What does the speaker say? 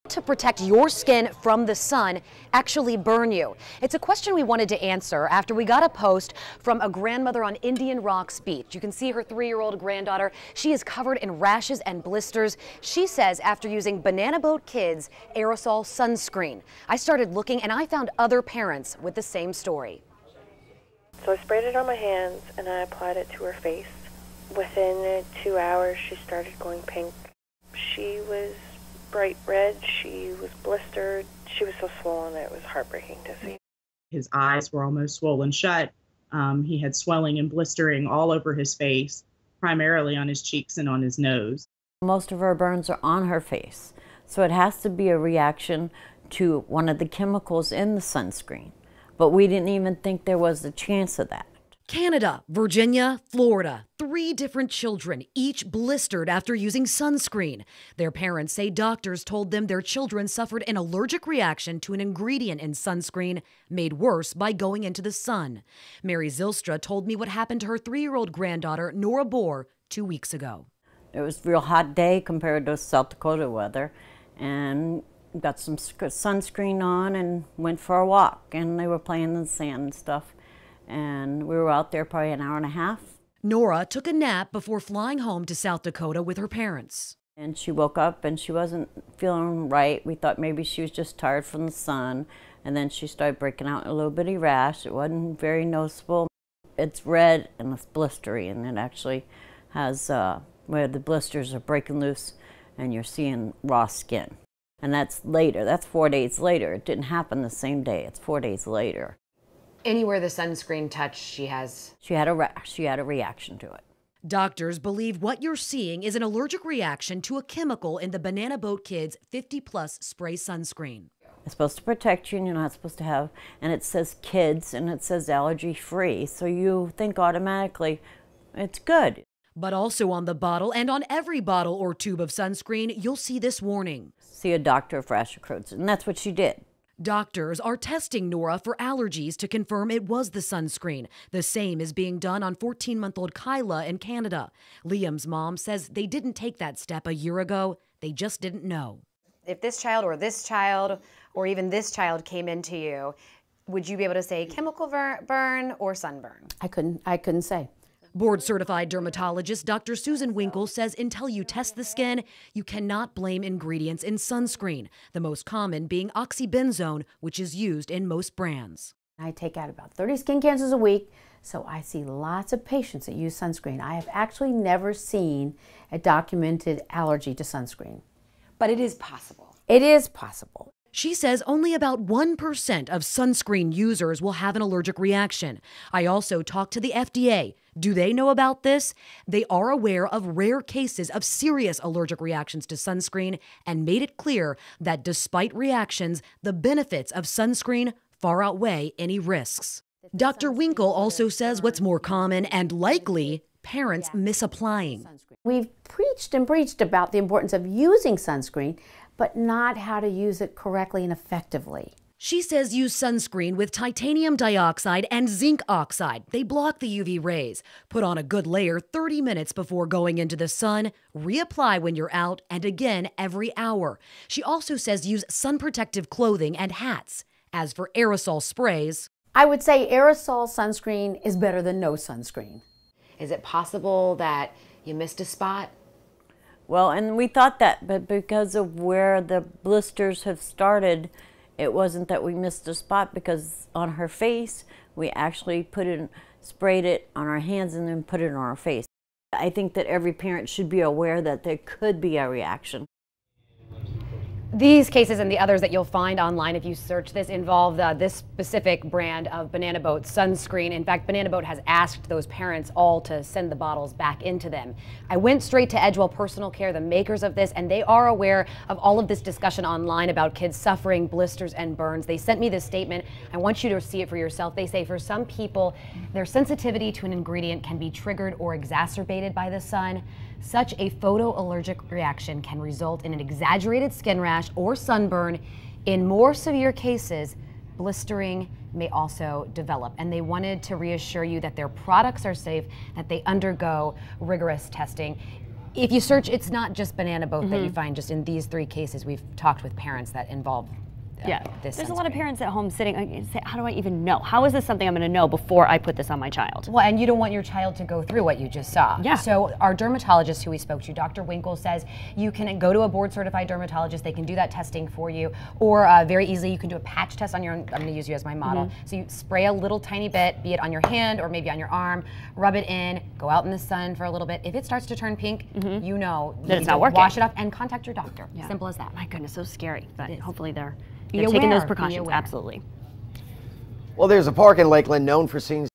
to protect your skin from the sun actually burn you? It's a question we wanted to answer after we got a post from a grandmother on Indian Rocks Beach. You can see her 3-year-old granddaughter. She is covered in rashes and blisters. She says after using Banana Boat Kids aerosol sunscreen. I started looking and I found other parents with the same story. So I sprayed it on my hands and I applied it to her face. Within 2 hours, she started going pink. She was bright red, she was blistered, she was so swollen it was heartbreaking to see. His eyes were almost swollen shut. He had swelling and blistering all over his face, primarily on his cheeks and on his nose. Most of her burns are on her face, so it has to be a reaction to one of the chemicals in the sunscreen. But we didn't even think there was a chance of that. Canada, Virginia, Florida, 3 different children, each blistered after using sunscreen. Their parents say doctors told them their children suffered an allergic reaction to an ingredient in sunscreen made worse by going into the sun. Mary Zylstra told me what happened to her 3-year-old granddaughter, Nora Bohr, 2 weeks ago. It was a real hot day compared to South Dakota weather, and got some sunscreen on and went for a walk, and they were playing in the sand and stuff. And we were out there probably an hour and a half. Nora took a nap before flying home to South Dakota with her parents. And she woke up and she wasn't feeling right. We thought maybe she was just tired from the sun. And then she started breaking out in a little bitty rash. It wasn't very noticeable. It's red and it's blistery, and it actually has where the blisters are breaking loose and you're seeing raw skin. And that's later. That's 4 days later. It didn't happen the same day. It's 4 days later. Anywhere the sunscreen touched, she had a rash. She had a reaction to it. Doctors believe what you're seeing is an allergic reaction to a chemical in the Banana Boat Kids 50+ spray sunscreen. It's supposed to protect you, and you're not supposed to have, and it says kids, and it says allergy-free, so you think automatically it's good. But also on the bottle and on every bottle or tube of sunscreen, you'll see this warning. See a doctor for rash occurrence, and that's what she did. Doctors are testing Nora for allergies to confirm it was the sunscreen. The same is being done on 14-month-old Kyla in Canada. Liam's mom says they didn't take that step a year ago. They just didn't know. If this child or even this child came into you, would you be able to say chemical burn or sunburn? I couldn't say. Board-certified dermatologist Dr. Susan Winkle says until you test the skin, you cannot blame ingredients in sunscreen, the most common being oxybenzone, which is used in most brands. I take out about 30 skin cancers a week, so I see lots of patients that use sunscreen. I have actually never seen a documented allergy to sunscreen. But it is possible. It is possible. She says only about 1% of sunscreen users will have an allergic reaction. I also talked to the FDA. Do they know about this? They are aware of rare cases of serious allergic reactions to sunscreen and made it clear that despite reactions, the benefits of sunscreen far outweigh any risks. Dr. Winkle also says what's more common and likely, parents misapplying. We've preached and preached about the importance of using sunscreen, but not how to use it correctly and effectively. She says use sunscreen with titanium dioxide and zinc oxide. They block the UV rays. Put on a good layer 30 minutes before going into the sun, reapply when you're out, and again every hour. She also says use sun protective clothing and hats. As for aerosol sprays, I would say aerosol sunscreen is better than no sunscreen. Is it possible that you missed a spot? Well, and we thought that, but because of where the blisters have started, it wasn't that we missed a spot, because on her face, we actually sprayed it on our hands and then put it on our face. I think that every parent should be aware that there could be a reaction. These cases and the others that you'll find online if you search this involve this specific brand of Banana Boat sunscreen. In fact, Banana Boat has asked those parents all to send the bottles back into them. I went straight to Edgewell Personal Care, the makers of this, and they are aware of all of this discussion online about kids suffering blisters and burns. They sent me this statement. I want you to see it for yourself. They say for some people, their sensitivity to an ingredient can be triggered or exacerbated by the sun. Such a photoallergic reaction can result in an exaggerated skin rash or sunburn. In more severe cases, blistering may also develop. And they wanted to reassure you that their products are safe, that they undergo rigorous testing. If you search, it's not just banana boat that you find. Just in these 3 cases, we've talked with parents that involve this. There's a lot of parents at home sitting and say, how do I even know? How is this something I'm going to know before I put this on my child? Well, and you don't want your child to go through what you just saw. Yeah. So our dermatologist who we spoke to, Dr. Winkle, says you can go to a board-certified dermatologist. They can do that testing for you. Or very easily, you can do a patch test on your own. I'm going to use you as my model. So you spray a little tiny bit, be it on your hand or maybe on your arm, rub it in, go out in the sun for a little bit. If it starts to turn pink, you know that it's not working. Wash it off and contact your doctor. Yeah. Simple as that. My goodness, so scary. But hopefully they're Be taking aware. those Be precautions. aware. Absolutely. Well, there's a park in Lakeland known for seeing